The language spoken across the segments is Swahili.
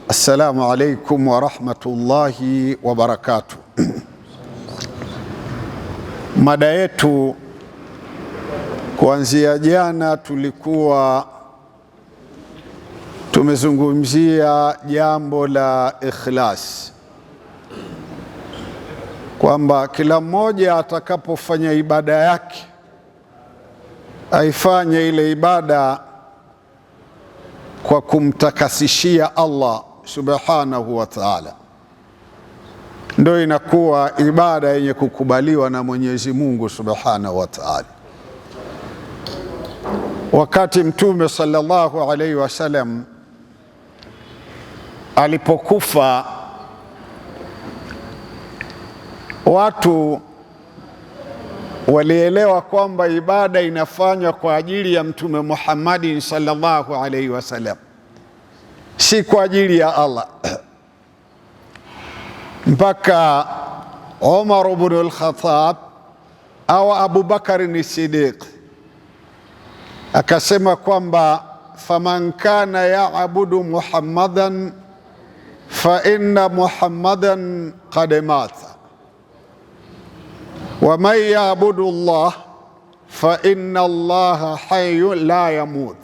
Assalamu alaikum wa rahmatullahi wa barakatuh. Mada yetu kuanzia jana tulikuwa tumezungumzia jambo la ikhlas, kwamba kila mmoja atakapofanya ibada yake aifanye ile ibada kwa kumtakasishia Allah subhanahu wa ta'ala, ndio inakuwa ibada yenye kukubaliwa na Mwenyezi Mungu subhanahu wa ta'ala. Wakati Mtume sallallahu alaihi wasallam alipokufa, watu walielewa kwamba ibada inafanywa kwa ajili ya Mtume Muhammad sallallahu alaihi wasallam, si kwa ajili ya Allah. Mpaka Umar ibn al-Khattab au Abu Bakar as-Siddiq akasema kwamba faman kana ya'budu Muhammadan fa inna Muhammadan qad mata wa man ya'budu Allah fa inna Allah hayyun la yamut.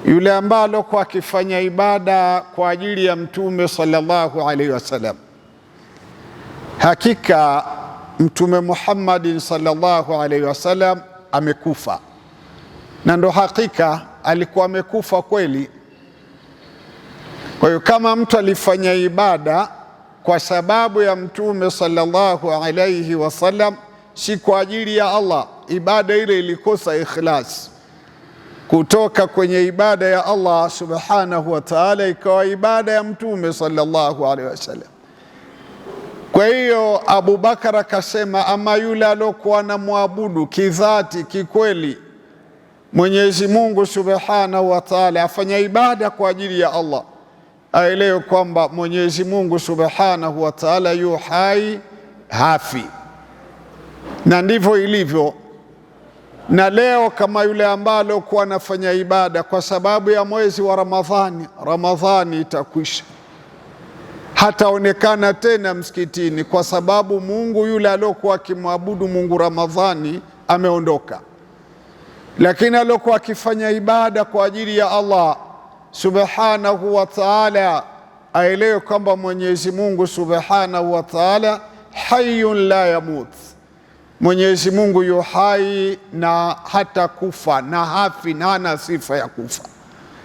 Yule ambalo kwa akifanya ibada kwa ajili ya Mtume sallallahu alaihi wasallam, hakika Mtume Muhammad sallallahu alaihi wasallam amekufa, na ndo hakika alikuwa amekufa kweli. Kwa hiyo kama mtu alifanya ibada kwa sababu ya Mtume sallallahu alaihi wasallam, si kwa ajili ya Allah, ibada ile ilikosa ikhlas kutoka kwenye ibada ya Allah subhanahu wa ta'ala ikawa ibada ya Mtume sallallahu alaihi wasallam. Kwa hiyo Abu Bakar akasema, ama yule alokuwa na muabudu kidhati kikweli Mwenyezi Mungu subhanahu wa ta'ala, afanya ibada kwa ajili ya Allah, aelewe kwamba Mwenyezi Mungu subhanahu wa ta'ala yu hai, hafi. Na ndivyo ilivyo. Na leo kama yule ambalo kuwa anafanya ibada kwa sababu ya mwezi wa Ramadhani, Ramadhani itakwisha, hataonekana tena msikitini, kwa sababu Mungu yule aliyokuwa akimwabudu Mungu Ramadhani ameondoka. Lakini aliyokuwa akifanya ibada kwa ajili ya Allah subhanahu wa ta'ala, aelewe kwamba Mwenyezi Mungu subhanahu wa ta'ala hayyun la yamut. Mwenyezi Mungu yu hai na hata kufa, na hafi, na hana sifa ya kufa.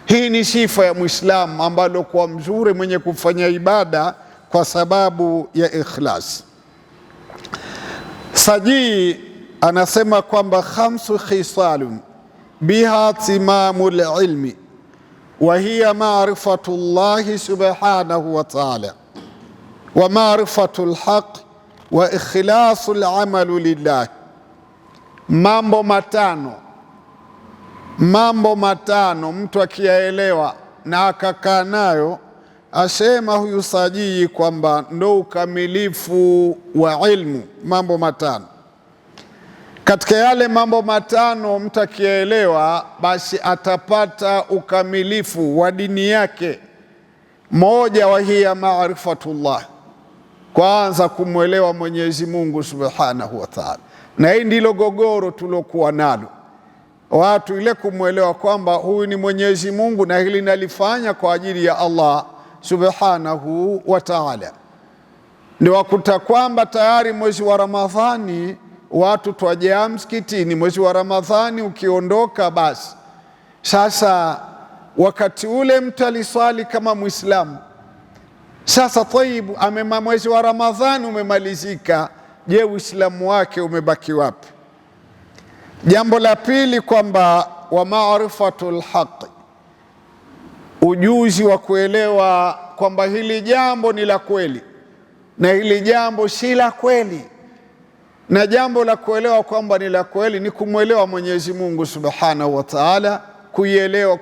Hii ni sifa ya Muislamu ambalo kwa mzuri mwenye kufanya ibada kwa sababu ya ikhlas. Sajii anasema kwamba khamsu khisalun biha timamul ilmi wa hiya ma'rifatullahi subhanahu wa ta'ala wa ma'rifatul haqq wa ikhlasul amalu lillah. Mambo matano mtu akiyaelewa na akakaa nayo, asema huyu Sajii kwamba ndo ukamilifu wa ilmu. Mambo matano, katika yale mambo matano mtu akiyaelewa, basi atapata ukamilifu wa dini yake. Moja, wa hiya ma'rifatullah, kwanza kumwelewa Mwenyezi Mungu subhanahu wa ta'ala. Na hii ndilo gogoro tulokuwa nalo watu, ile kumwelewa kwamba huyu ni Mwenyezi Mungu na hili nalifanya kwa ajili ya Allah subhanahu wa ta'ala. Ndio wakuta kwamba tayari mwezi wa Ramadhani watu twajaa msikitini, mwezi wa Ramadhani ukiondoka, basi sasa wakati ule mtu aliswali kama Muislamu. Sasa taibu, mwezi wa Ramadhani umemalizika, je, Uislamu wake umebaki wapi? Jambo la pili, kwamba wa ma'rifatul haqq, ujuzi wa kuelewa kwamba hili jambo ni la kweli na hili jambo si la kweli. Na jambo la kuelewa kwamba ni la kweli ni kumwelewa Mwenyezi Mungu subhanahu wa ta'ala,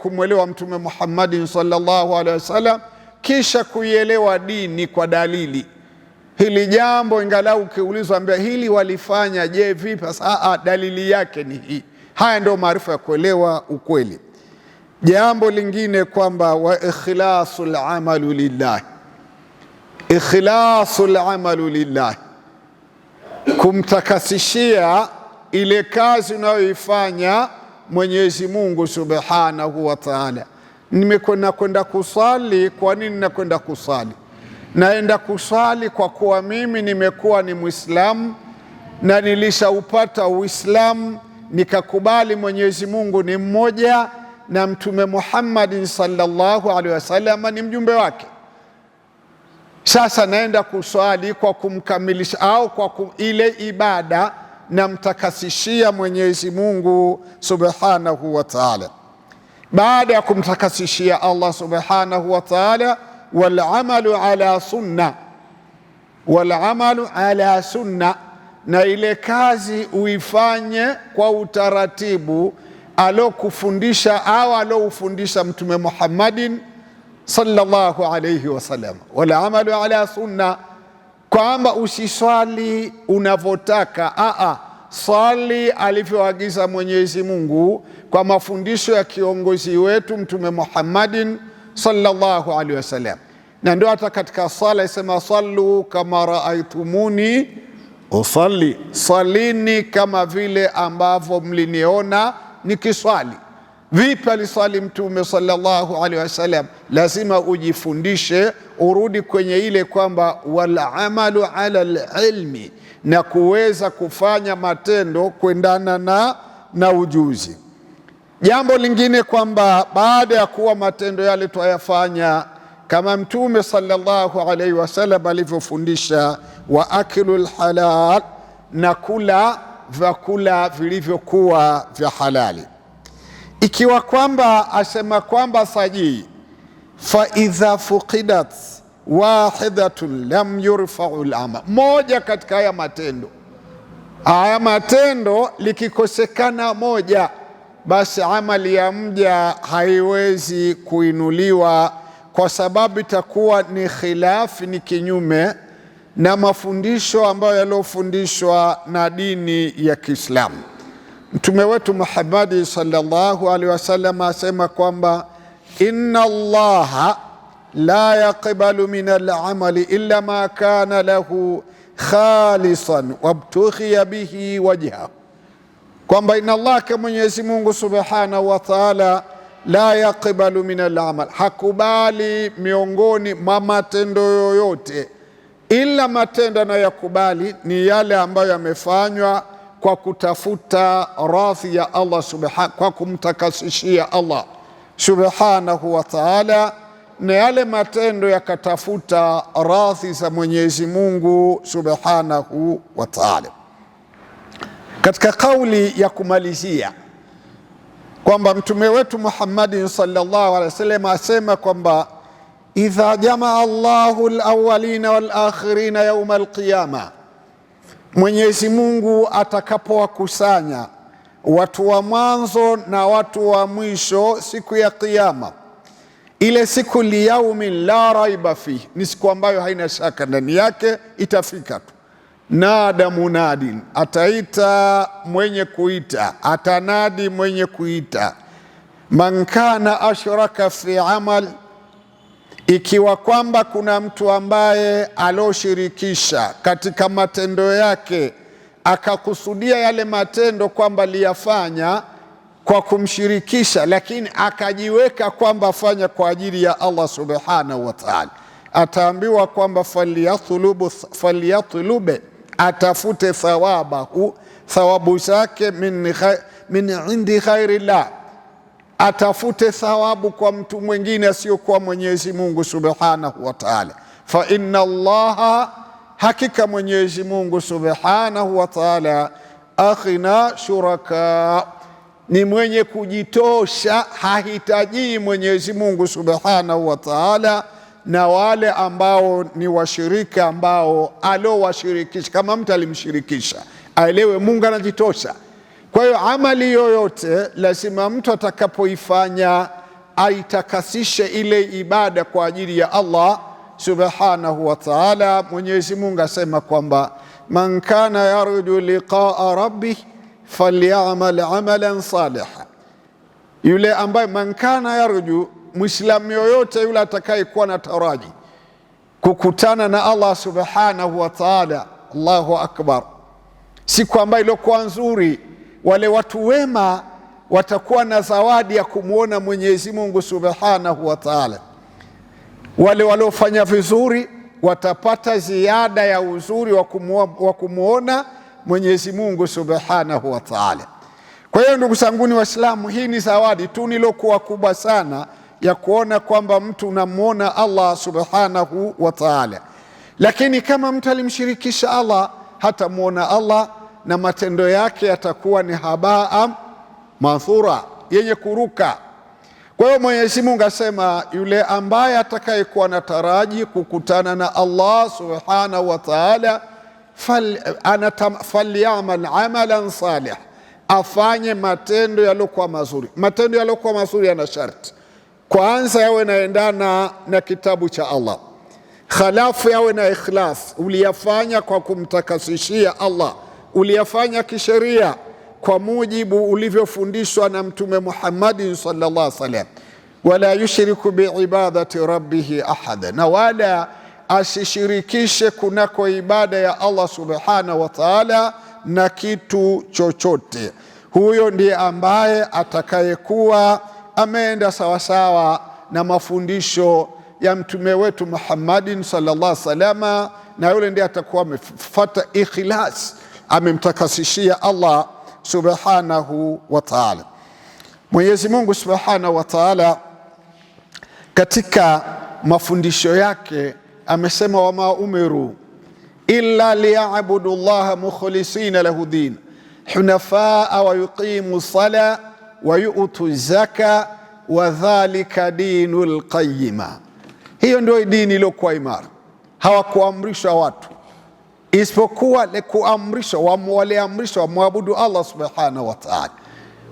kumwelewa Mtume Muhammad sallallahu alaihi wasallam, kisha kuielewa dini kwa dalili. Hili jambo ingalau ukiulizwa ambia hili walifanya, je vipi? Dalili yake ni hii. Haya ndio maarifa ya kuelewa ukweli. Jambo lingine kwamba wa ikhlasul amalu lillah, ikhlasul amalu lillah, kumtakasishia ile kazi unayoifanya Mwenyezi Mungu Subhanahu wa Ta'ala. Nimekwenda kusali. Kwa nini nakwenda kusali? Naenda kusali kwa kuwa mimi nimekuwa ni Muislamu na nilishaupata Uislamu, nikakubali Mwenyezi Mungu ni mmoja na Mtume Muhammad sallallahu alaihi wasallam ni mjumbe wake. Sasa naenda kuswali kwa kumkamilisha au kwa ile ibada na mtakasishia Mwenyezi Mungu Subhanahu wa Ta'ala. Baada ya kumtakasishia Allah Subhanahu wa Ta'ala, wal amalu ala sunna, wal amalu ala sunna, na ile kazi uifanye kwa utaratibu alokufundisha au aloufundisha Mtume Muhammadin sallallahu alayhi wasallam. Wal amalu ala sunna, kwamba usiswali unavotaka, swali alivyoagiza Mwenyezi Mungu kwa mafundisho ya kiongozi wetu Mtume Muhammadin sallallahu alaihi wasallam. Na ndio hata katika sala isema sallu kama raaitumuni usalli, salini kama vile ambavyo mliniona nikiswali. Vipi aliswali Mtume sallallahu alaihi wasallam? Lazima ujifundishe, urudi kwenye ile kwamba wal amalu ala alilmi, na kuweza kufanya matendo kuendana na ujuzi. Jambo lingine kwamba baada ya kuwa matendo yale tuyafanya kama Mtume sallallahu alaihi wasallam alivyofundisha, wa akilul halal, na kula vyakula vilivyokuwa vya halali. Ikiwa kwamba asema kwamba sajii fa idha fuqidat wahidatun lam yurfa'u al-amal, moja katika haya matendo likikosekana moja, basi amali ya mja haiwezi kuinuliwa, kwa sababu itakuwa ni khilafi, ni kinyume na mafundisho ambayo yalofundishwa na dini ya Kiislamu. Mtume wetu Muhammad sallallahu alaihi wasallam asema kwamba inna Allaha la yaqbalu min al-amali illa ma kana lahu khalisan wabtughiya bihi wajha, kwamba inna Allah, Mwenyezi Mungu Subhanahu wa Ta'ala, la yaqbalu min al-amal, hakubali miongoni mwa matendo yoyote, ila matendo anayokubali ni yale ambayo yamefanywa kwa kutafuta radhi ya Allah subhanahu, kwa kumtakasishia Allah Subhanahu wa Ta'ala, na yale matendo yakatafuta radhi za Mwenyezi Mungu Subhanahu wa Ta'ala. Katika kauli ya kumalizia kwamba mtume wetu Muhammad sallallahu alaihi wasallam asema kwamba idha jamaa Allahu al-awwalina wal-akhirina yawma al-qiyama, Mwenyezi Mungu atakapowakusanya watu wa mwanzo na watu wa mwisho siku ya Kiyama, ile siku liyaumin la raiba fihi, ni siku ambayo haina shaka ndani yake, itafika tu. Nada munadin, ataita mwenye kuita, atanadi mwenye kuita, man kana ashraka fi amal, ikiwa kwamba kuna mtu ambaye aloshirikisha katika matendo yake, akakusudia yale matendo kwamba liyafanya kwa kumshirikisha, lakini akajiweka kwamba fanya kwa ajili ya Allah Subhanahu wa Ta'ala, ataambiwa kwamba falyatlube, atafute thawabu zake min indi khairillah, atafute thawabu kwa mtu mwingine asiyokuwa Mwenyezi Mungu Subhanahu wa Ta'ala. Fa inna Allaha, hakika Mwenyezi Mungu Subhanahu wa Ta'ala, akhina shuraka, ni mwenye kujitosha, hahitaji Mwenyezi Mungu Subhanahu wa Ta'ala na wale ambao ni washirika ambao alowashirikisha. Kama mtu alimshirikisha, aelewe Mungu anajitosha. Kwa hiyo amali yoyote lazima mtu atakapoifanya aitakasishe ile ibada kwa ajili ya Allah Subhanahu wa Ta'ala. Mwenyezi Mungu asema kwamba man kana yarju liqa'a rabbih falyamal amalan salihan, yule ambaye man kana yarju, Muislamu yoyote yule atakayekuwa na taraji kukutana na Allah subhanahu wa ta'ala, Allahu akbar, siku ambayo ilikuwa nzuri, wale watu wema watakuwa na zawadi ya kumwona Mwenyezi Mungu subhanahu wa ta'ala. Wale waliofanya vizuri watapata ziada ya uzuri wa kumwona Mwenyezi Mungu subhanahu wa ta'ala. Kwa hiyo ndugu zanguni Waislamu, hii ni zawadi tu nilokuwa kubwa sana ya kuona kwamba mtu unamwona Allah subhanahu wa ta'ala. Lakini kama mtu alimshirikisha Allah, hatamwona Allah na matendo yake yatakuwa ni habaa manthura, yenye kuruka. Kwa hiyo Mwenyezi Mungu asema yule ambaye atakayekuwa na taraji kukutana na Allah subhanahu wa ta'ala, falyamal amalan salih, afanye matendo yaliokuwa mazuri. Matendo yaliokuwa mazuri yana sharti. Kwanza yawe naendana na kitabu cha Allah, khalafu yawe na ikhlas, uliyafanya kwa kumtakasishia Allah, uliyafanya kisheria kwa mujibu ulivyofundishwa na Mtume Muhammad sallallahu alaihi wasallam. Wala yushriku biibadati rabbih ahada, na wala asishirikishe kunako ibada ya Allah subhanahu wa ta'ala na kitu chochote. Huyo ndiye ambaye atakayekuwa ameenda sawasawa na mafundisho ya mtume wetu Muhammadin sallallahu alaihi wasallam, na yule ndiye atakuwa amefuata ikhlas, amemtakasishia Allah subhanahu wa ta'ala. Mwenyezi Mungu subhanahu wa ta'ala katika mafundisho yake amesema, wama umiru illa liya'budu Allaha mukhlisina lahu din hunafaa wa yuqimu sala wa yu'tu zaka wa dhalika dinul qayyima. Hiyo ndio dini iliyokuwa imara. Hawakuamrishwa watu isipokuwa kuamrishwa, waliamrishwa wamwabudu Allah subhanahu wa ta'ala,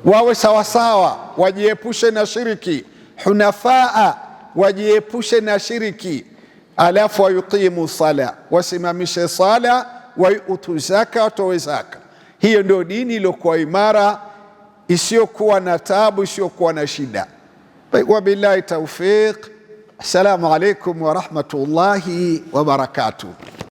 wawe sawasawa, wajiepushe na shiriki, hunafaa, wajiepushe na shiriki, alafu wayuqimu sala, wasimamishe sala, wayutu zaka, watoe zaka. Hiyo ndio dini iliyokuwa imara, isiyokuwa na tabu, isiyokuwa na shida. Wabillahi tawfiq. Assalamu alaikum wa rahmatullahi wa barakatuh.